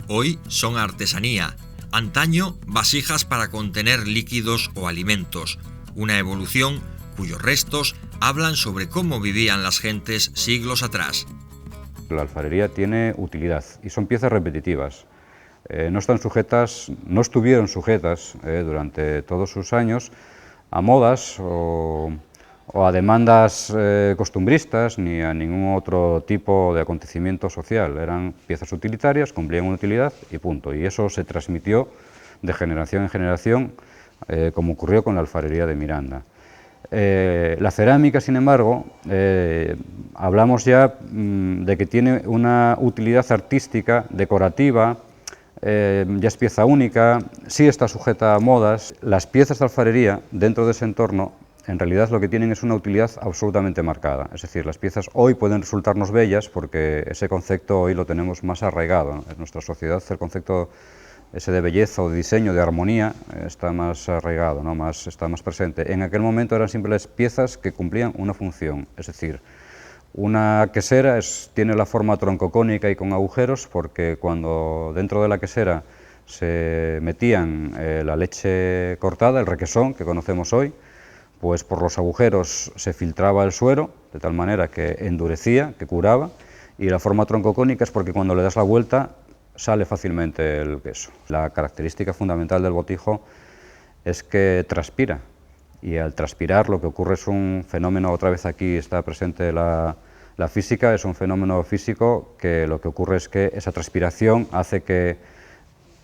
Hoy son artesanía, antaño vasijas para contener líquidos o alimentos, una evolución cuyos restos hablan sobre cómo vivían las gentes siglos atrás. La alfarería tiene utilidad y son piezas repetitivas. No estuvieron sujetas durante todos sus años a modas o a demandas costumbristas ni a ningún otro tipo de acontecimiento social. Eran piezas utilitarias, cumplían una utilidad y punto. Y eso se transmitió de generación en generación, como ocurrió con la alfarería de Miranda. La cerámica, sin embargo, hablamos ya de que tiene una utilidad artística, decorativa, ya es pieza única, sí está sujeta a modas. Las piezas de alfarería, dentro de ese entorno, en realidad lo que tienen es una utilidad absolutamente marcada. Es decir, las piezas hoy pueden resultarnos bellas porque ese concepto hoy lo tenemos más arraigado, ¿no? En nuestra sociedad el concepto ese de belleza o de diseño, de armonía, está más arraigado, ¿no? Está más presente. En aquel momento eran simples piezas que cumplían una función, es decir, una quesera tiene la forma troncocónica y con agujeros porque cuando dentro de la quesera se metían la leche cortada, el requesón que conocemos hoy, pues por los agujeros se filtraba el suero, de tal manera que endurecía, que curaba, y la forma troncocónica es porque cuando le das la vuelta sale fácilmente el queso. La característica fundamental del botijo es que transpira, y al transpirar lo que ocurre es un fenómeno, otra vez aquí está presente la física, es un fenómeno físico que lo que ocurre es que esa transpiración hace que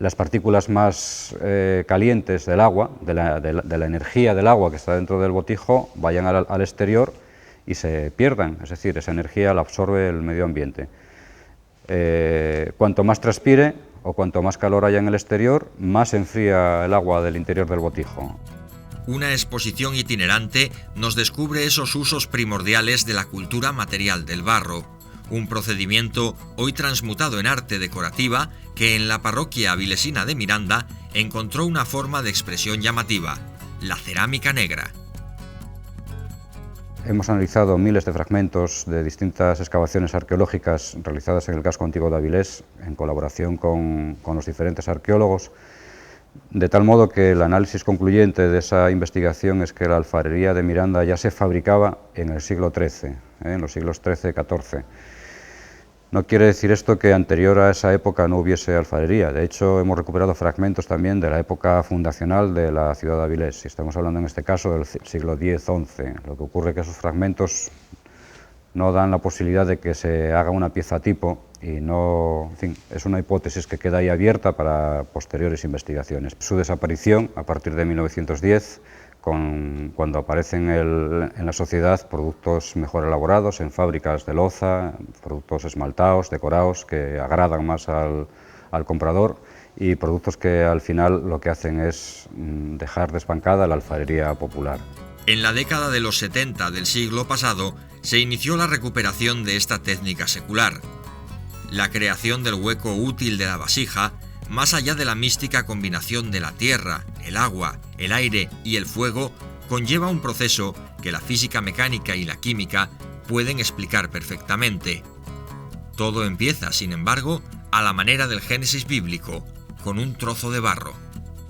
las partículas más calientes del agua, de la energía del agua que está dentro del botijo, vayan al exterior y se pierdan, es decir, esa energía la absorbe el medio ambiente. Cuanto más transpire o cuanto más calor haya en el exterior, más se enfría el agua del interior del botijo. Una exposición itinerante nos descubre esos usos primordiales de la cultura material del barro, un procedimiento hoy transmutado en arte decorativa que en la parroquia avilesina de Miranda encontró una forma de expresión llamativa, la cerámica negra. Hemos analizado miles de fragmentos de distintas excavaciones arqueológicas realizadas en el casco antiguo de Avilés, en colaboración con los diferentes arqueólogos, de tal modo que el análisis concluyente de esa investigación es que la alfarería de Miranda ya se fabricaba en el siglo XIII, en los siglos XIII y XIV. No quiere decir esto que anterior a esa época no hubiese alfarería. De hecho, hemos recuperado fragmentos también de la época fundacional de la ciudad de Avilés. Estamos hablando en este caso del siglo X-XI. Lo que ocurre es que esos fragmentos no dan la posibilidad de que se haga una pieza tipo y no, en fin, es una hipótesis que queda ahí abierta para posteriores investigaciones. Su desaparición a partir de 1910, cuando aparecen en la sociedad productos mejor elaborados en fábricas de loza, productos esmaltados, decorados, que agradan más al comprador, y productos que al final lo que hacen es dejar desbancada la alfarería popular. En la década de los 70 del siglo pasado se inició la recuperación de esta técnica secular. La creación del hueco útil de la vasija, más allá de la mística combinación de la tierra, el agua, el aire y el fuego, conlleva un proceso que la física mecánica y la química pueden explicar perfectamente. Todo empieza, sin embargo, a la manera del Génesis bíblico, con un trozo de barro.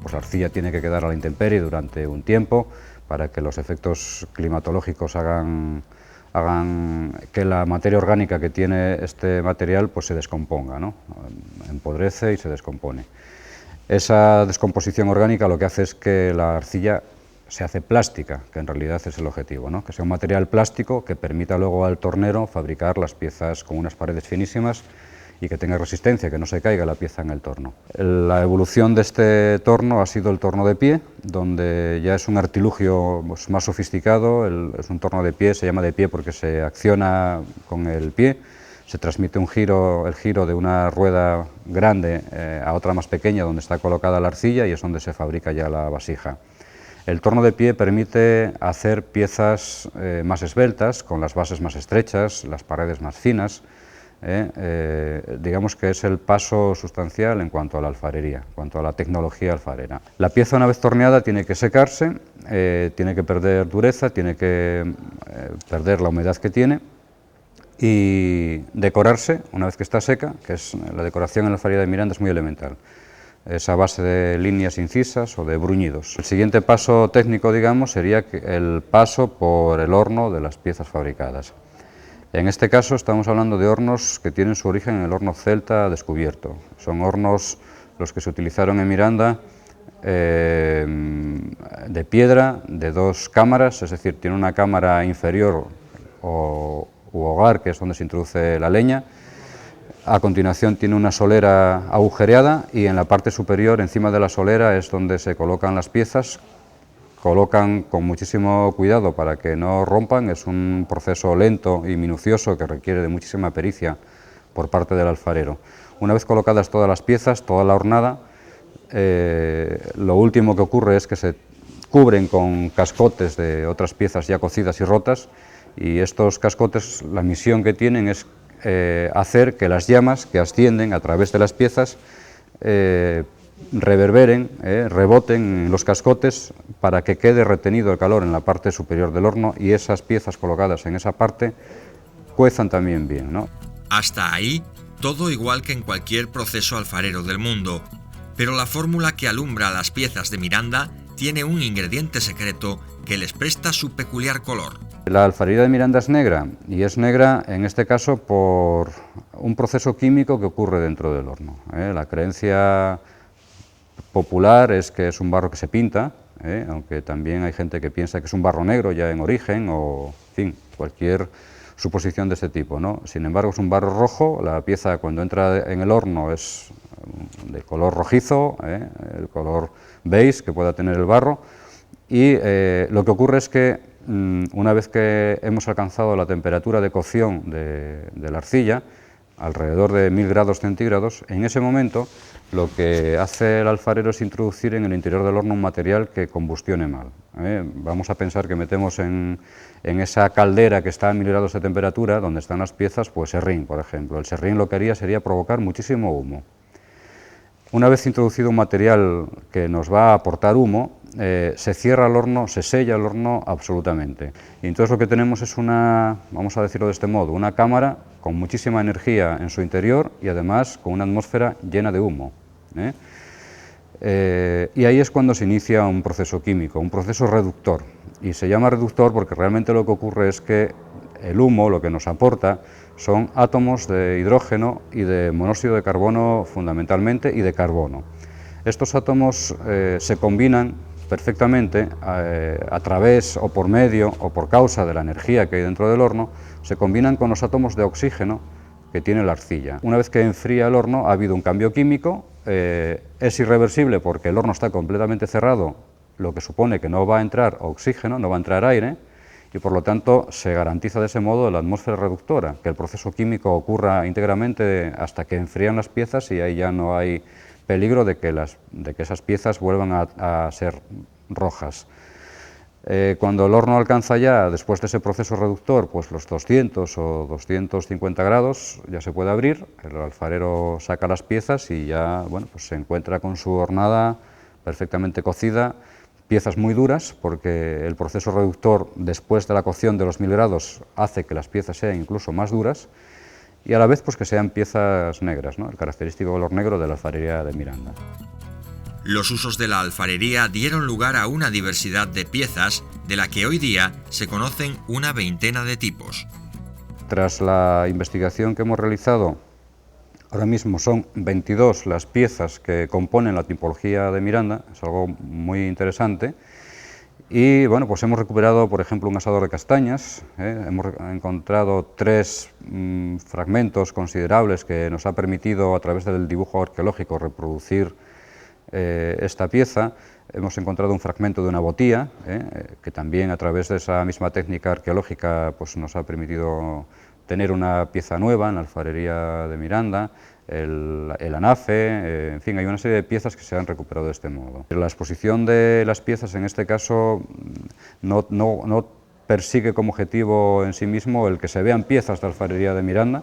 Pues la arcilla tiene que quedar a la intemperie durante un tiempo para que los efectos climatológicos hagan que la materia orgánica que tiene este material pues se descomponga, ¿no? Empodrece y se descompone. Esa descomposición orgánica lo que hace es que la arcilla se hace plástica, que en realidad es el objetivo, ¿no? Que sea un material plástico que permita luego al tornero fabricar las piezas con unas paredes finísimas y que tenga resistencia, que no se caiga la pieza en el torno. La evolución de este torno ha sido el torno de pie, donde ya es un artilugio pues, más sofisticado. Es un torno de pie, se llama de pie porque se acciona con el pie, se transmite el giro de una rueda grande a otra más pequeña donde está colocada la arcilla y es donde se fabrica ya la vasija. El torno de pie permite hacer piezas más esbeltas, con las bases más estrechas, las paredes más finas. Digamos que es el paso sustancial en cuanto a la alfarería, en cuanto a la tecnología alfarera. La pieza, una vez torneada, tiene que secarse, tiene que perder dureza, tiene que perder la humedad que tiene y decorarse una vez que está seca, que es la decoración en la alfarería de Miranda es muy elemental. Es a base de líneas incisas o de bruñidos. El siguiente paso técnico, digamos, sería el paso por el horno de las piezas fabricadas. En este caso estamos hablando de hornos que tienen su origen en el horno celta descubierto. Son hornos los que se utilizaron en Miranda de piedra, de 2 cámaras, es decir, tiene una cámara inferior u hogar, que es donde se introduce la leña. A continuación tiene una solera agujereada y en la parte superior, encima de la solera, es donde se colocan las piezas. Colocan con muchísimo cuidado para que no rompan, es un proceso lento y minucioso que requiere de muchísima pericia por parte del alfarero. Una vez colocadas todas las piezas, toda la hornada, lo último que ocurre es que se cubren con cascotes de otras piezas ya cocidas y rotas, y estos cascotes, la misión que tienen es hacer que las llamas que ascienden a través de las piezas reverberen, reboten en los cascotes para que quede retenido el calor en la parte superior del horno y esas piezas colocadas en esa parte cuezan también bien, ¿no? Hasta ahí, todo igual que en cualquier proceso alfarero del mundo, pero la fórmula que alumbra las piezas de Miranda tiene un ingrediente secreto que les presta su peculiar color. La alfarería de Miranda es negra, y es negra en este caso por un proceso químico que ocurre dentro del horno. La creencia popular es que es un barro que se pinta, aunque también hay gente que piensa que es un barro negro ya en origen, o en fin, cualquier suposición de este tipo, ¿no? Sin embargo, es un barro rojo, la pieza cuando entra en el horno es de color rojizo, el color beige que pueda tener el barro, y lo que ocurre es que una vez que hemos alcanzado la temperatura de cocción de la arcilla, alrededor de 1000 grados centígrados, en ese momento lo que hace el alfarero es introducir en el interior del horno un material que combustione mal. Vamos a pensar que metemos en esa caldera que está a 1000 grados de temperatura, donde están las piezas, pues serrín, por ejemplo. El serrín lo que haría sería provocar muchísimo humo. Una vez introducido un material que nos va a aportar humo, se cierra el horno, se sella el horno absolutamente. Y entonces lo que tenemos es una, vamos a decirlo de este modo, una cámara con muchísima energía en su interior y además con una atmósfera llena de humo. Y ahí es cuando se inicia un proceso químico, un proceso reductor. Y se llama reductor porque realmente lo que ocurre es que el humo lo que nos aporta son átomos de hidrógeno y de monóxido de carbono fundamentalmente y de carbono. Estos átomos se combinan perfectamente a través o por medio o por causa de la energía que hay dentro del horno, se combinan con los átomos de oxígeno que tiene la arcilla. Una vez que enfría el horno ha habido un cambio químico, es irreversible porque el horno está completamente cerrado, lo que supone que no va a entrar oxígeno, no va a entrar aire, y por lo tanto se garantiza de ese modo la atmósfera reductora, que el proceso químico ocurra íntegramente hasta que enfrían las piezas y ahí ya no hay peligro de que esas piezas vuelvan a ser rojas. Cuando el horno alcanza ya, después de ese proceso reductor, pues los 200 o 250 grados, ya se puede abrir, el alfarero saca las piezas y ya bueno, pues se encuentra con su hornada perfectamente cocida, piezas muy duras, porque el proceso reductor después de la cocción de los 1000 grados hace que las piezas sean incluso más duras, y a la vez pues que sean piezas negras, ¿no? El característico color negro de la alfarería de Miranda. Los usos de la alfarería dieron lugar a una diversidad de piezas de la que hoy día se conocen una veintena de tipos. Tras la investigación que hemos realizado, ahora mismo son 22 las piezas que componen la tipología de Miranda, es algo muy interesante. Y bueno, pues hemos recuperado, por ejemplo, un asador de castañas, hemos encontrado 3 fragmentos considerables que nos ha permitido, a través del dibujo arqueológico, reproducir esta pieza. Hemos encontrado un fragmento de una botía, que también a través de esa misma técnica arqueológica pues nos ha permitido tener una pieza nueva en la alfarería de Miranda, el anafe, en fin, hay una serie de piezas que se han recuperado de este modo. La exposición de las piezas en este caso no persigue como objetivo en sí mismo el que se vean piezas de alfarería de Miranda,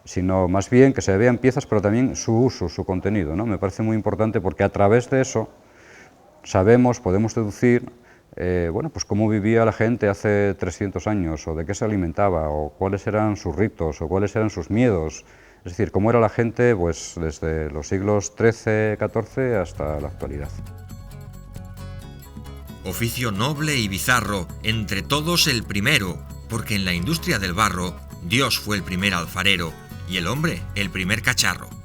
sino más bien que se vean piezas, pero también su uso, su contenido, ¿no? Me parece muy importante porque a través de eso podemos deducir bueno, pues cómo vivía la gente hace 300 años, o de qué se alimentaba, o cuáles eran sus ritos, o cuáles eran sus miedos. Es decir, cómo era la gente pues, desde los siglos XIII, XIV hasta la actualidad. Oficio noble y bizarro, entre todos el primero, porque en la industria del barro, Dios fue el primer alfarero y el hombre el primer cacharro.